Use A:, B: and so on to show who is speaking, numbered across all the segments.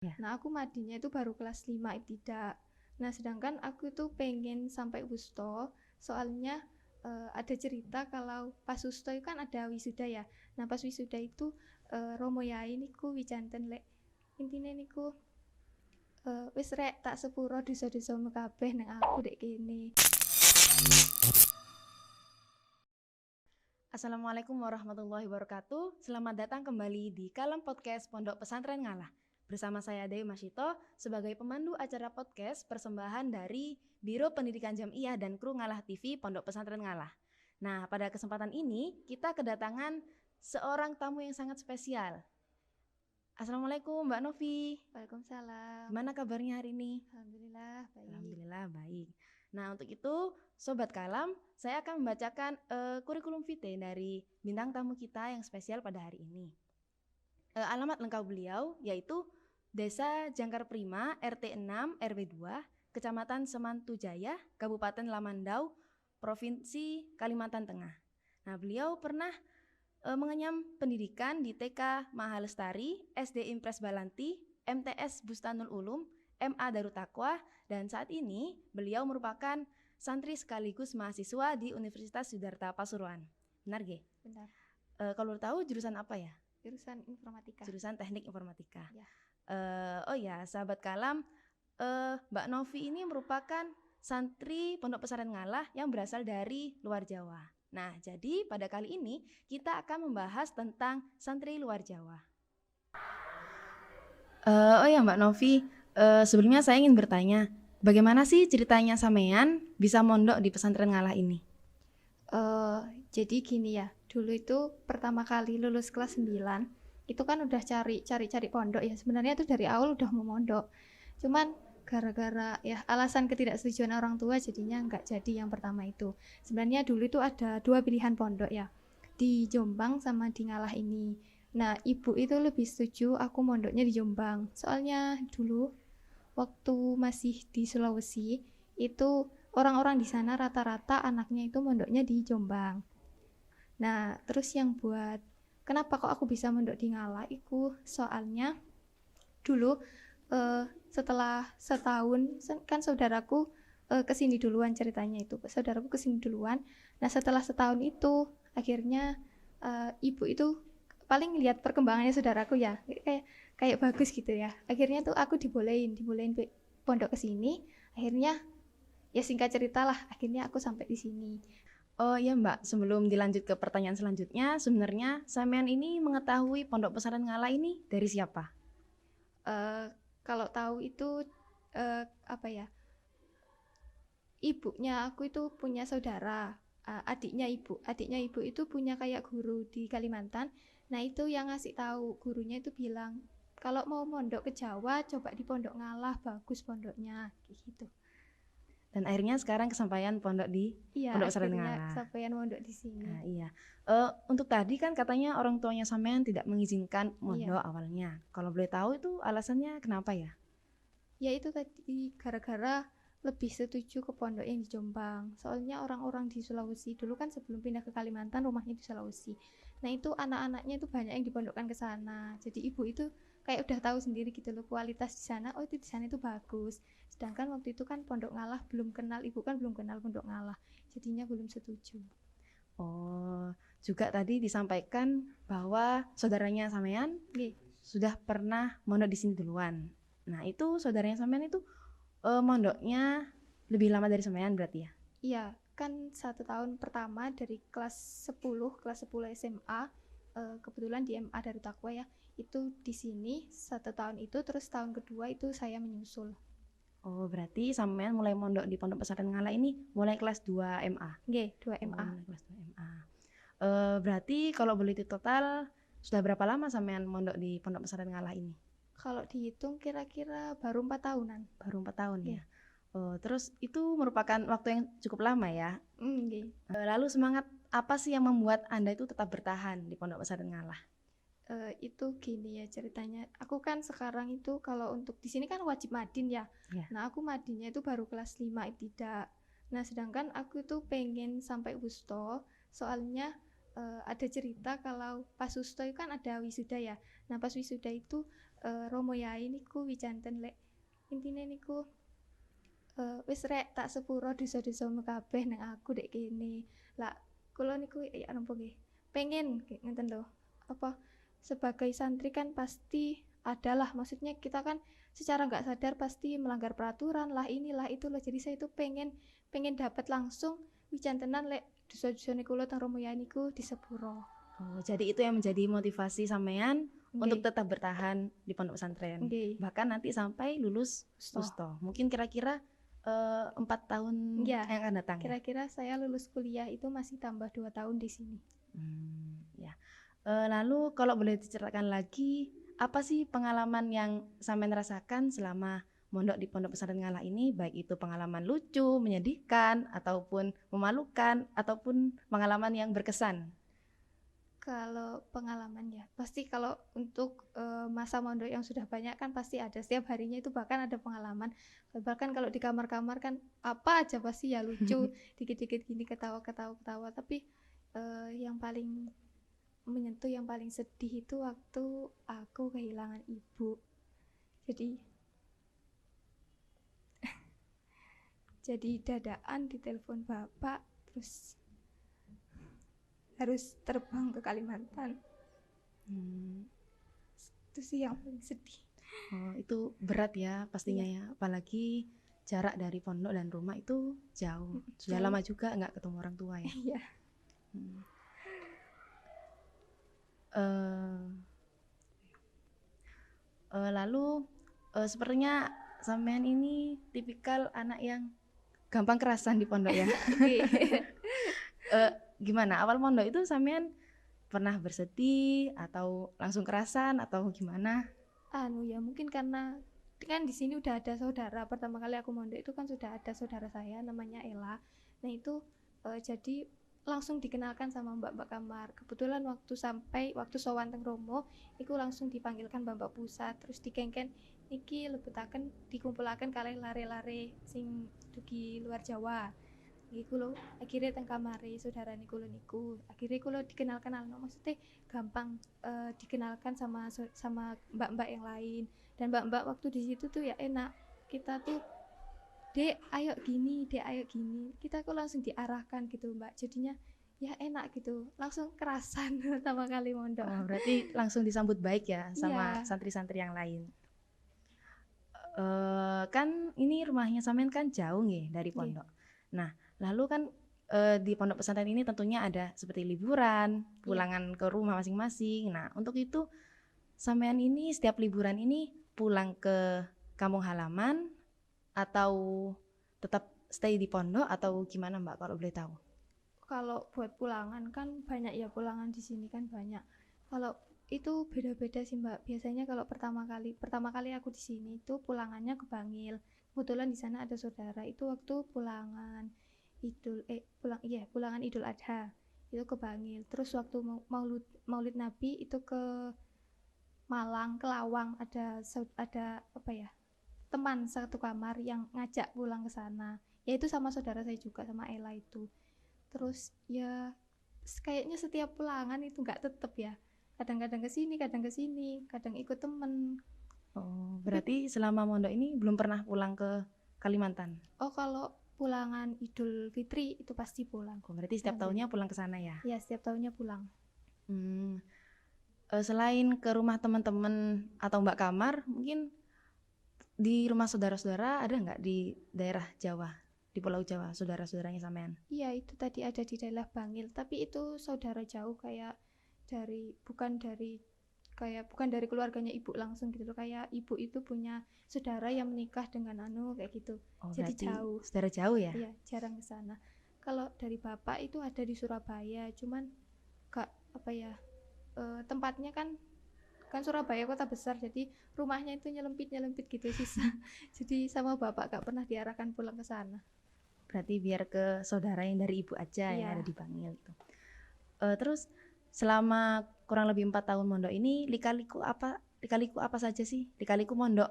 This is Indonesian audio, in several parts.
A: Ya.
B: Nah, aku madinya itu baru kelas 5 ibtidak. Nah, sedangkan aku itu pengen sampai wusto, soalnya ada cerita kalau pas wusto itu kan ada wisuda ya. Nah, pas wisuda itu Romo Yai niku wicanten lek intine niku wis rek tak sepuro dosa-dosamu kabeh nang aku dek kene.
A: Assalamualaikum warahmatullahi wabarakatuh. Selamat datang kembali di Kalem Podcast Pondok Pesantren Ngalah. Bersama saya Dewi Masyito sebagai pemandu acara podcast persembahan dari Biro Pendidikan Jamiah dan Kru Ngalah TV Pondok Pesantren Ngalah. Nah, pada kesempatan ini kita kedatangan seorang tamu yang sangat spesial. Assalamualaikum Mbak Novi.
B: Waalaikumsalam.
A: Gimana kabarnya hari ini?
B: Alhamdulillah baik.
A: Alhamdulillah baik. Nah, untuk itu Sobat Kalam, saya akan membacakan kurikulum vitae dari bintang tamu kita yang spesial pada hari ini. Alamat lengkap beliau yaitu Desa Jangkar Prima, RT 6, RW 2, Kecamatan Semantu Jaya, Kabupaten Lamandau, Provinsi Kalimantan Tengah. Nah, beliau pernah mengenyam pendidikan di TK Mahalestari, SD Impres Balanti, MTS Bustanul Ulum, MA Darut Taqwa, dan saat ini beliau merupakan santri sekaligus mahasiswa di Universitas Siddhartha Pasuruan. Benar gak?
B: Benar.
A: Kalau tahu jurusan apa ya?
B: Jurusan informatika.
A: Jurusan teknik informatika.
B: Ya.
A: Oh ya, sahabat Kalam, Mbak Novi ini merupakan santri Pondok Pesantren Ngalah yang berasal dari luar Jawa. Nah, jadi pada kali ini kita akan membahas tentang santri luar Jawa. Oh ya Mbak Novi, sebelumnya saya ingin bertanya, bagaimana sih ceritanya sampean bisa mondok di pesantren Ngalah ini?
B: Jadi gini ya, dulu itu pertama kali lulus kelas 9, itu kan udah cari pondok ya. Sebenarnya itu dari awal udah mau mondok. Cuman gara-gara ya alasan ketidaksetujuan orang tua jadinya nggak jadi yang pertama itu. Sebenarnya dulu itu ada 2 pilihan pondok ya, di Jombang sama di Ngalah ini. Nah, ibu itu lebih setuju aku mondoknya di Jombang. Soalnya dulu waktu masih di Sulawesi itu orang-orang di sana rata-rata anaknya itu mondoknya di Jombang. Nah, terus yang buat kenapa kok aku bisa mondok di Ngalah itu soalnya dulu setelah setahun kan saudaraku kesini duluan ceritanya itu. Saudaraku kesini duluan. Nah, setelah setahun itu akhirnya ibu itu paling lihat perkembangannya saudaraku ya. Kayak bagus gitu ya. Akhirnya tuh aku dibolehin pondok kesini. Akhirnya ya singkat cerita lah, akhirnya aku sampai di sini.
A: Oh iya Mbak, sebelum dilanjut ke pertanyaan selanjutnya, sebenarnya sampean ini mengetahui Pondok Pesantren Ngalah ini dari siapa?
B: Kalau tahu itu apa ya? Ibunya aku itu punya saudara, adiknya ibu itu punya kayak guru di Kalimantan. Nah, itu yang ngasih tahu, gurunya itu bilang kalau mau mondok ke Jawa coba di Pondok Ngalah, bagus pondoknya gitu.
A: Dan akhirnya sekarang kesampaian pondok di Pondok Pesantren Ngalah.
B: Iya, kesampaian mondok di sini.
A: Nah, iya. Untuk tadi kan katanya orang tuanya sampean tidak mengizinkan mondok awalnya. Kalau boleh tahu itu alasannya kenapa ya?
B: Ya itu tadi gara-gara lebih setuju ke pondok yang di Jombang. Soalnya orang-orang di Sulawesi dulu kan sebelum pindah ke Kalimantan rumahnya di Sulawesi. Nah, itu anak-anaknya itu banyak yang dipondokkan ke sana. Jadi ibu itu kayak udah tahu sendiri gitu loh kualitas di sana. Oh, itu di sana itu bagus. Sedangkan waktu itu kan Pondok Ngalah belum kenal, ibu kan belum kenal Pondok Ngalah. Jadinya belum setuju.
A: Oh, juga tadi disampaikan bahwa saudaranya sampean sudah pernah mondok di sini duluan. Nah, itu saudaranya sampean itu mondoknya lebih lama dari sampean berarti ya?
B: Iya, kan 1 tahun pertama dari kelas 10 SMA, kebetulan di MA Darut Taqwa ya, itu di sini 1 tahun itu, terus tahun kedua itu saya menyusul.
A: Oh, berarti sampean mulai mondok di Pondok Pesantren Ngalah ini mulai kelas 2 MA?
B: Nggih, 2 MA.
A: Mulai kelas 2 MA. Berarti kalau boleh total sudah berapa lama sampean mondok di Pondok Pesantren Ngalah ini?
B: Kalau dihitung kira-kira baru 4 tahunan.
A: Baru 4 tahun ya? Terus itu merupakan waktu yang cukup lama ya?
B: Nggih.
A: Lalu semangat apa sih yang membuat Anda itu tetap bertahan di Pondok Pesantren Ngalah?
B: Itu gini ya ceritanya. Aku kan sekarang itu kalau untuk di sini kan wajib madin ya. Nah, aku madinnya itu baru kelas 5 ibtidak. Nah, sedangkan aku itu pengen sampai wusto, soalnya ada cerita kalau pas wusto itu kan ada wisuda ya. Nah, pas wisuda itu Romo Yai niku wijanten lek intine niku wis rek tak sepuro dosa-dosamu kabeh nang aku dek kene. Lah kula niku ya napa nggih pengen ngenten lho. Apa sebagai santri kan pasti adalah maksudnya kita kan secara nggak sadar pasti melanggar peraturan lah inilah itulah. Jadi saya itu pengen pengen dapat langsung wijantenan lek dosa-dosane kula teng Romo Yai niku disepuro.
A: Oh, jadi itu yang menjadi motivasi sampean untuk
B: Nggih.
A: tetap bertahan di pondok pesantren.
B: Nggih.
A: Bahkan nanti sampai lulus
B: Ustoh.
A: Ustoh. Mungkin kira-kira 4 tahun
B: Iya.
A: yang akan datang ya.
B: Kira-kira saya lulus kuliah itu masih tambah 2 tahun di sini.
A: Ya. Lalu kalau boleh diceritakan lagi, apa sih pengalaman yang sampean rasakan selama mondok di Pondok Pesantren Ngalah ini, baik itu pengalaman lucu, menyedihkan, ataupun memalukan, ataupun pengalaman yang berkesan?
B: Kalau pengalaman ya, pasti kalau untuk masa mondok yang sudah banyak kan pasti ada setiap harinya itu bahkan ada pengalaman. Bahkan kalau di kamar-kamar kan apa aja pasti ya lucu, dikit-dikit gini ketawa-ketawa. Tapi yang paling menyentuh, yang paling sedih itu waktu aku kehilangan ibu. Jadi dadakan ditelepon bapak, terus harus terbang ke Kalimantan. Itu sih yang paling sedih.
A: Oh, itu berat ya pastinya ya, apalagi jarak dari pondok dan rumah itu jauh. Sudah
B: Jauh.
A: lama juga nggak ketemu orang tua ya.
B: Iya.
A: Lalu sepertinya sampean ini tipikal anak yang gampang kerasan di pondok ya. Gimana awal pondok itu sampean pernah bersedih atau langsung kerasan atau gimana?
B: Ya mungkin karena kan di sini udah ada saudara. Pertama kali aku mondok itu kan sudah ada saudara saya namanya Ella. Nah itu jadi langsung dikenalkan sama mbak-mbak kamar. Kebetulan waktu sowan teng Romo iku langsung dipanggilkan mbak-mbak pusat, terus dikengken niki lebetaken dikumpulaken kalih lare-lare sing dugi luar Jawa. Iku lho akhirnya teng kamare saudarane kula niku. Akhirnya kula dikenalkan maksudnya gampang dikenalkan sama mbak-mbak yang lain. Dan mbak-mbak waktu di situ tuh ya enak. Kita tuh Dek, ayo gini. Kita kok langsung diarahkan gitu, Mbak. Jadinya ya enak gitu. Langsung kerasan pertama kali mondok.
A: Oh, berarti langsung disambut baik ya sama
B: Iya.
A: santri-santri yang lain. Kan ini rumahnya sampean kan jauh nih dari pondok. Nah, lalu kan di pondok pesantren ini tentunya ada seperti liburan, pulangan ke rumah masing-masing. Nah, untuk itu sampean ini setiap liburan ini pulang ke kampung halaman atau tetap stay di pondok atau gimana Mbak kalau boleh tahu?
B: Kalau buat pulangan kan banyak ya, pulangan di sini kan banyak. Kalau itu beda-beda sih Mbak. Biasanya kalau pertama kali aku di sini itu pulangannya ke Bangil. Kebetulan di sana ada saudara. Itu waktu pulangan pulangan Idul Adha itu ke Bangil. Terus waktu Maulid Nabi itu ke Malang, ke Lawang, ada apa ya? Teman satu kamar yang ngajak pulang ke sana. Ya itu sama saudara saya juga, sama Ella itu. Terus ya kayaknya setiap pulangan itu nggak tetep ya. Kadang-kadang ke sini, kadang ikut temen.
A: Oh, berarti selama mondok ini belum pernah pulang ke Kalimantan?
B: Oh, kalau pulangan Idul Fitri itu pasti pulang.
A: Oh, berarti setiap tahunnya pulang ke sana ya?
B: Ya, setiap tahunnya pulang.
A: Selain ke rumah teman-teman atau Mbak kamar, mungkin di rumah saudara-saudara ada nggak di daerah Jawa, di Pulau Jawa, saudara-saudaranya sampean?
B: Iya, itu tadi ada di daerah Bangil, tapi itu saudara jauh kayak bukan dari keluarganya ibu langsung gitu loh. Kayak ibu itu punya saudara yang menikah dengan kayak gitu.
A: Oh,
B: jadi jauh.
A: Saudara jauh ya?
B: Iya, jarang ke sana. Kalau dari bapak itu ada di Surabaya, cuman tempatnya kan Surabaya kota besar, jadi rumahnya itu nyelempit gitu sisa. Jadi sama bapak gak pernah diarahkan pulang ke sana.
A: Berarti biar ke saudara yang dari ibu aja yang ada di Bangil itu. Terus selama kurang lebih 4 tahun mondok ini lika-liku apa saja sih? Lika-liku mondok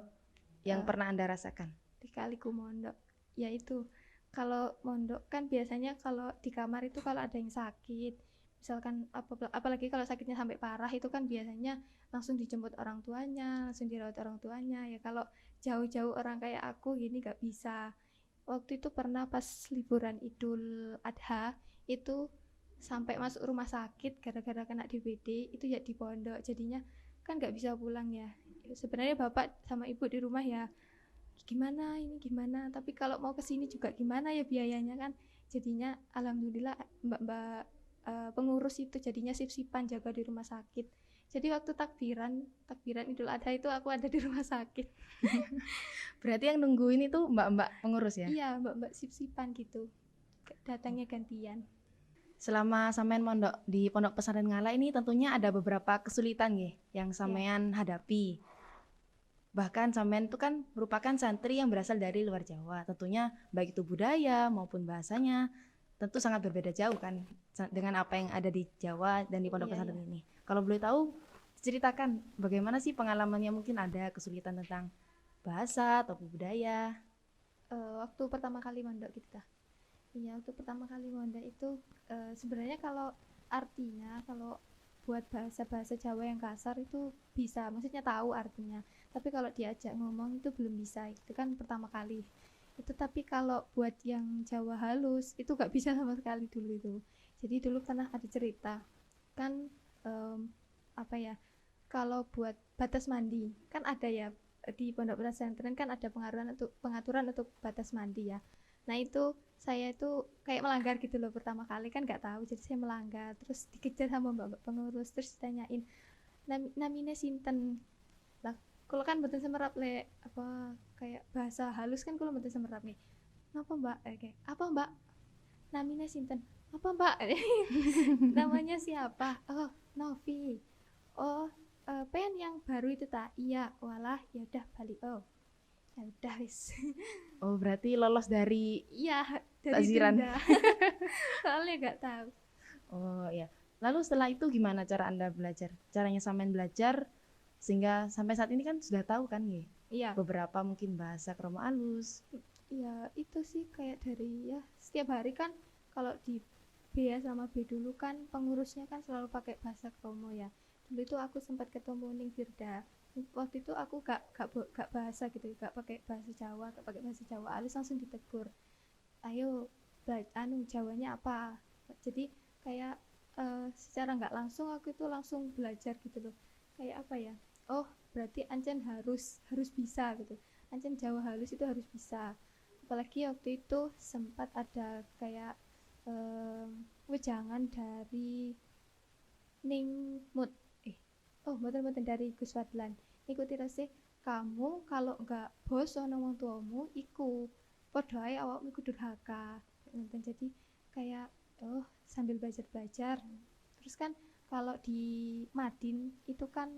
A: yang pernah Anda rasakan?
B: Lika-liku mondok yaitu kalau mondok kan biasanya kalau di kamar itu kalau ada yang sakit Misalkan apalagi kalau sakitnya sampai parah itu kan biasanya langsung dijemput orang tuanya, langsung dirawat orang tuanya. Ya kalau jauh-jauh orang kayak aku gini gak bisa. Waktu itu pernah pas liburan Idul Adha itu sampai masuk rumah sakit gara-gara kena DBD, itu ya di pondok. Jadinya kan gak bisa pulang ya. Sebenarnya bapak sama ibu di rumah ya gimana ini gimana, tapi kalau mau kesini juga gimana ya biayanya kan. Jadinya alhamdulillah mbak-mbak pengurus itu jadinya sip-sipan jaga di rumah sakit. Jadi waktu takbiran Idul Adha itu aku ada di rumah sakit.
A: Berarti yang nungguin itu mbak-mbak pengurus ya?
B: Iya, mbak-mbak sip-sipan gitu, datangnya gantian.
A: Selama sampean mondok di Pondok Pesantren Ngala ini tentunya ada beberapa kesulitan nggih yang sampean hadapi. Bahkan sampean itu kan merupakan santri yang berasal dari luar Jawa. Tentunya baik itu budaya maupun bahasanya tentu sangat berbeda jauh kan dengan apa yang ada di Jawa dan di Pondok Pesantren ini. Kalau boleh tahu, ceritakan bagaimana sih pengalamannya, mungkin ada kesulitan tentang bahasa atau budaya.
B: Waktu pertama kali mondok kita. Iya, waktu pertama kali mondok itu sebenarnya kalau artinya kalau buat bahasa Jawa yang kasar itu bisa, maksudnya tahu artinya. Tapi kalau diajak ngomong itu belum bisa. Itu kan pertama kali. Itu tapi kalau buat yang Jawa halus itu gak bisa sama sekali dulu itu. Jadi dulu pernah ada cerita kan apa ya? Kalau buat batas mandi kan ada ya di pondok pesantren kan ada pengaturan untuk batas mandi ya. Nah itu saya itu kayak melanggar gitu loh pertama kali kan nggak tahu, jadi saya melanggar terus dikejar sama mbak pengurus terus ditanyain namine sinten lah. Kalau kan betul semerap le apa kayak bahasa halus kan kalau betul semerap nih. Apa mbak? Kayak apa mbak? Namine sinten? Apa mbak? Namanya siapa? Oh Novi. Oh pen yang baru itu tak? Iya. Walah ya udah balik. Oh ya udah wis.
A: Oh, berarti lolos dari
B: Iya, dari
A: takziran.
B: denda. Soalnya nggak tahu.
A: Oh ya. Lalu setelah itu gimana cara Anda belajar? Caranya sampean belajar sehingga sampai saat ini kan sudah tahu kan nggih?
B: Iya.
A: Beberapa mungkin bahasa kromo alus.
B: Ya itu sih kayak dari ya setiap hari kan kalau di B ya sama B dulu kan pengurusnya kan selalu pakai bahasa kromo ya. Dulu itu aku sempat ketemu Ning Firda. Waktu itu aku gak bahasa gitu, gak pakai bahasa Jawa, gak pakai bahasa Jawa alus, langsung ditegur. Ayo Jawanya apa? Jadi kayak secara nggak langsung aku itu langsung belajar gitu loh. Kayak apa ya? Oh berarti Ancen harus bisa gitu. Ancen Jawa halus itu harus bisa. Apalagi waktu itu sempat ada kayak wejangan dari Ningmut mboten dari Gus Fadlan. Ikuti resik kamu kalau nggak boso nang wong tuamu iku padha ae awakmu iku durhaka. Jadi kayak sambil belajar terus kan kalau di Madin itu kan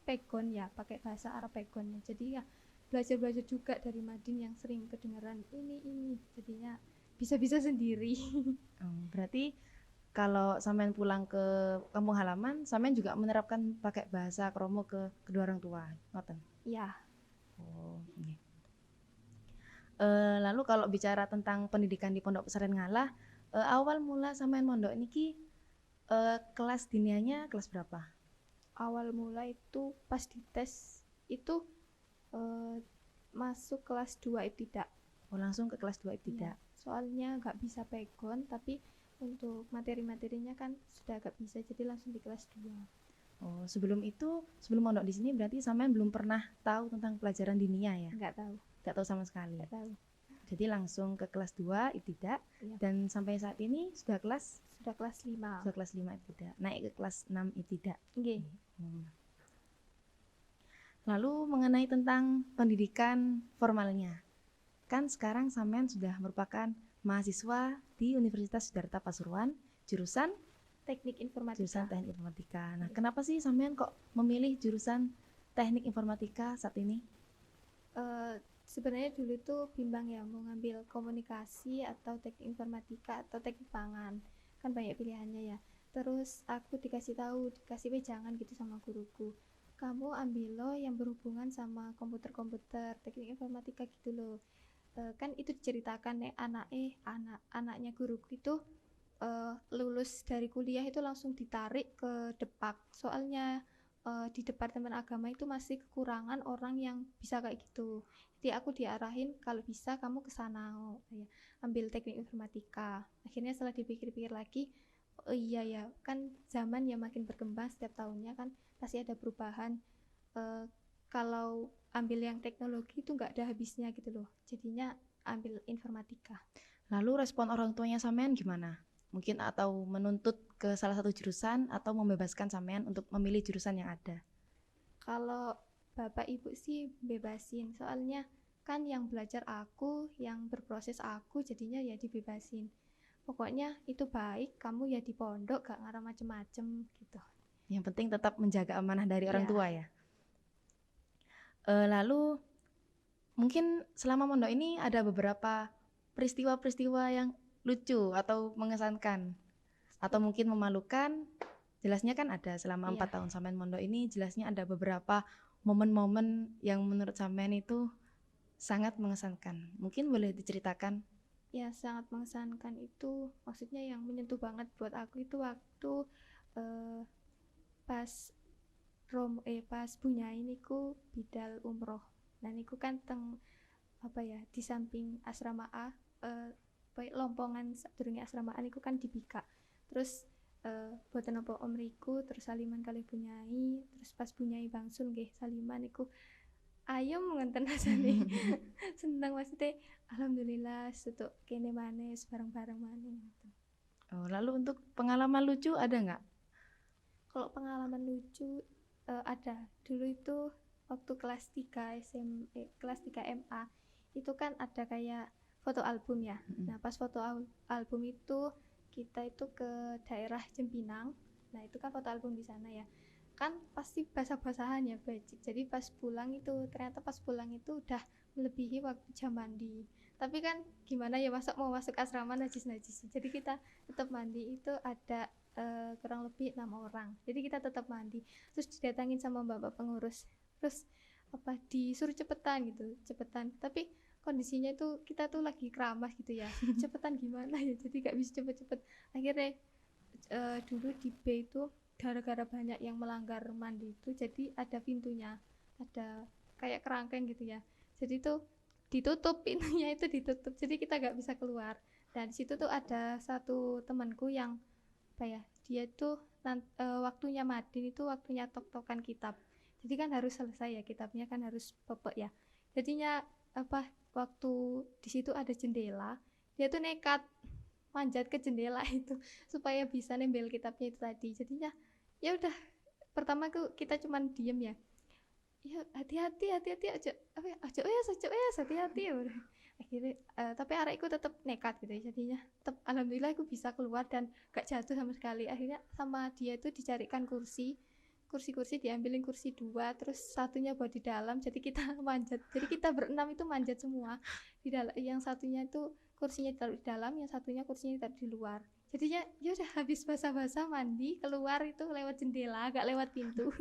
B: pegon ya, pakai bahasa Arab pegon ya. Jadi ya belajar juga dari Madin yang sering kedengeran ini jadinya bisa sendiri.
A: Berarti kalau sampean pulang ke kampung halaman, sampean juga menerapkan pakai bahasa kromo ke kedua orang tua, ngoten?
B: Iya.
A: Oh, okay. Lalu kalau bicara tentang pendidikan di Pondok Pesantren Ngalah, awal mula sampean mondok niki kelas dinianya kelas berapa?
B: Awal mula itu pas dites itu masuk kelas 2 ibtidak.
A: Oh, langsung ke kelas 2 ibtidak.
B: Ya, soalnya nggak bisa pegon, tapi untuk materi-materinya kan sudah agak bisa, jadi langsung di kelas 2.
A: Oh, sebelum mondok di sini berarti sampean belum pernah tahu tentang pelajaran dinia ya?
B: Nggak tahu.
A: Nggak tahu sama sekali.
B: Nggak tahu.
A: Jadi langsung ke kelas 2 ibtidak ya. Dan sampai saat ini sudah kelas
B: 5.
A: Sudah kelas 5 ibtidak. Naik ke kelas 6 ibtidak.
B: Nggih.
A: Lalu mengenai tentang pendidikan formalnya. Kan sekarang sampean sudah merupakan mahasiswa di Universitas Siddhartha Pasuruan, jurusan
B: Teknik Informatika.
A: Nah, kenapa sih sampean kok memilih jurusan Teknik Informatika saat ini?
B: Sebenarnya dulu itu bimbang ya, mau ngambil komunikasi atau teknik informatika atau teknik pangan, kan banyak pilihannya ya. Terus aku dikasih wejangan gitu sama guruku, kamu ambil lo yang berhubungan sama komputer teknik informatika gitu loh. Kan itu diceritakan anaknya guruku itu lulus dari kuliah itu langsung ditarik ke Depak. Soalnya di Departemen Agama itu masih kekurangan orang yang bisa kayak gitu. Jadi aku diarahin kalau bisa kamu ke sana, ya, ambil teknik informatika. Akhirnya setelah dipikir-pikir lagi, oh iya ya, kan zaman ya makin berkembang setiap tahunnya kan pasti ada perubahan. Kalau ambil yang teknologi itu nggak ada habisnya gitu loh. Jadinya ambil informatika.
A: Lalu respon orang tuanya sampean gimana? Mungkin atau menuntut ke salah satu jurusan atau membebaskan sampean untuk memilih jurusan yang ada?
B: Kalau bapak ibu sih bebasin, soalnya kan yang belajar aku, yang berproses aku, jadinya ya dibebasin. Pokoknya itu baik, kamu ya di pondok gak ngarah macem-macem gitu.
A: Yang penting tetap menjaga amanah dari orang
B: Iya.
A: tua ya. Lalu mungkin selama mondok ini ada beberapa peristiwa-peristiwa yang lucu atau mengesankan atau mungkin memalukan. Jelasnya kan ada selama
B: Iya.
A: 4 tahun sampean mondok ini, jelasnya ada beberapa momen-momen yang menurut sampean itu sangat mengesankan. Mungkin boleh diceritakan?
B: Ya sangat mengesankan itu, maksudnya yang menyentuh banget buat aku itu waktu pas pas bunyai niku bidal umroh. Nah niku kan teng di samping asrama A, lompongan sadurunge asrama A niku kan di Bika. Terus boten napa omriku terus saliman kali bunyai, terus pas bunyai bangsul nggih saliman niku ayem ngenten rasane. Seneng maksudnya alhamdulillah setuk kene maneh bareng-bareng maneh gitu.
A: Oh, lalu untuk pengalaman lucu ada nggak?
B: Kalau pengalaman lucu ada. Dulu itu waktu kelas 3 kelas 3 MA itu kan ada kayak foto album ya. Nah, pas foto album itu kita itu ke daerah Jempinang. Nah, itu kan foto album di sana ya. Kan pasti basah-basahan ya, becik. Jadi pas pulang itu ternyata pas pulang itu udah melebihi waktu jam mandi. Tapi kan gimana ya, masa mau masuk asrama najis-najis. Jadi kita tetap mandi, itu ada kurang lebih 6 orang. Jadi kita tetap mandi. Terus didatangin sama bapak pengurus. Terus disuruh cepetan gitu, cepetan. Tapi kondisinya itu kita tuh lagi keramas gitu ya. Cepetan gimana ya? Jadi gak bisa cepet-cepet. Akhirnya dulu di B itu gara-gara banyak yang melanggar mandi itu, jadi ada pintunya, ada kayak kerangkeng gitu ya. Jadi tuh ditutup, pintunya itu ditutup, jadi kita gak bisa keluar. Dan di situ tuh ada satu temanku yang dia tuh waktunya madin itu waktunya tok-tokan kitab. Jadi kan harus selesai ya kitabnya, kan harus pepek ya. Jadinya waktu di situ ada jendela, dia tuh nekat manjat ke jendela itu supaya bisa nembel kitabnya itu tadi. Jadinya ya udah, pertama kita cuman diem ya hati-hati aja hati-hati ya akhirnya tapi arekku tetap nekat gitu ya. Jadinya tetap alhamdulillah aku bisa keluar dan gak jatuh sama sekali. Akhirnya sama dia itu dicarikan kursi diambilin kursi 2, terus satunya buat di dalam, jadi kita manjat, jadi kita berenam itu manjat semua di dalam. Yang satunya itu kursinya ditaruh di dalam, yang satunya kursinya ditaruh di luar. Jadinya ya udah habis basah-basah mandi keluar itu lewat jendela, gak lewat pintu.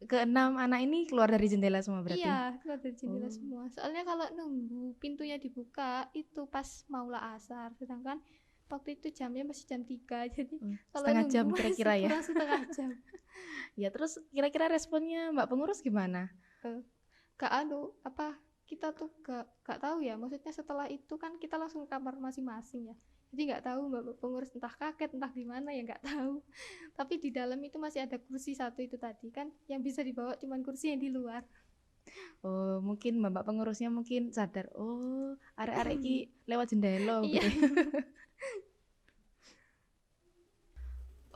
A: Keenam anak ini keluar dari jendela semua berarti?
B: Iya, keluar dari jendela semua. Soalnya kalau nunggu pintunya dibuka itu pas maulah asar, sedangkan waktu itu jamnya masih jam 3, jadi kalau
A: setengah
B: nunggu
A: jam kira-kira ya?
B: kurang setengah jam.
A: Ya terus kira-kira responnya Mbak Pengurus gimana?
B: Kita tuh gak tahu ya, maksudnya setelah itu kan kita langsung ke kamar masing-masing ya. Jadi nggak tahu Mbak Pengurus entah kaget entah gimana ya, nggak tahu. Tapi di dalam itu masih ada kursi satu itu tadi kan, yang bisa dibawa cuman kursi yang di luar.
A: Oh, mungkin Mbak Pengurusnya mungkin sadar, oh arek-arek ki lewat jendela gitu.
B: Iya.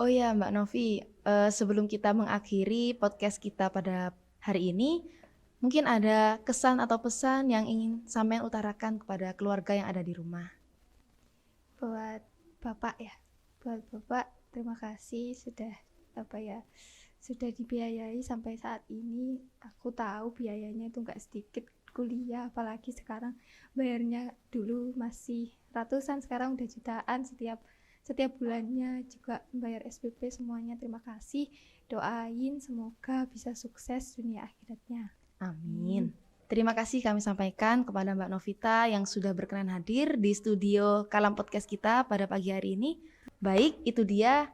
A: Oh ya Mbak Novi, sebelum kita mengakhiri podcast kita pada hari ini, mungkin ada kesan atau pesan yang ingin sampean utarakan kepada keluarga yang ada di rumah.
B: Buat Bapak ya, buat Bapak terima kasih sudah sudah dibiayai sampai saat ini. Aku tahu biayanya itu nggak sedikit kuliah, apalagi sekarang bayarnya dulu masih ratusan, sekarang udah jutaan setiap bulannya, juga bayar SPP semuanya. Terima kasih, doain semoga bisa sukses dunia akhiratnya.
A: Amin. Terima kasih kami sampaikan kepada Mbak Novita yang sudah berkenan hadir di studio Kalam Podcast kita pada pagi hari ini. Baik, itu dia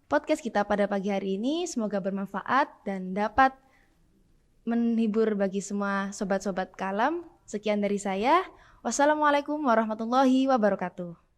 A: podcast kita pada pagi hari ini. Semoga bermanfaat dan dapat menghibur bagi semua sobat-sobat Kalam. Sekian dari saya. Wassalamualaikum warahmatullahi wabarakatuh.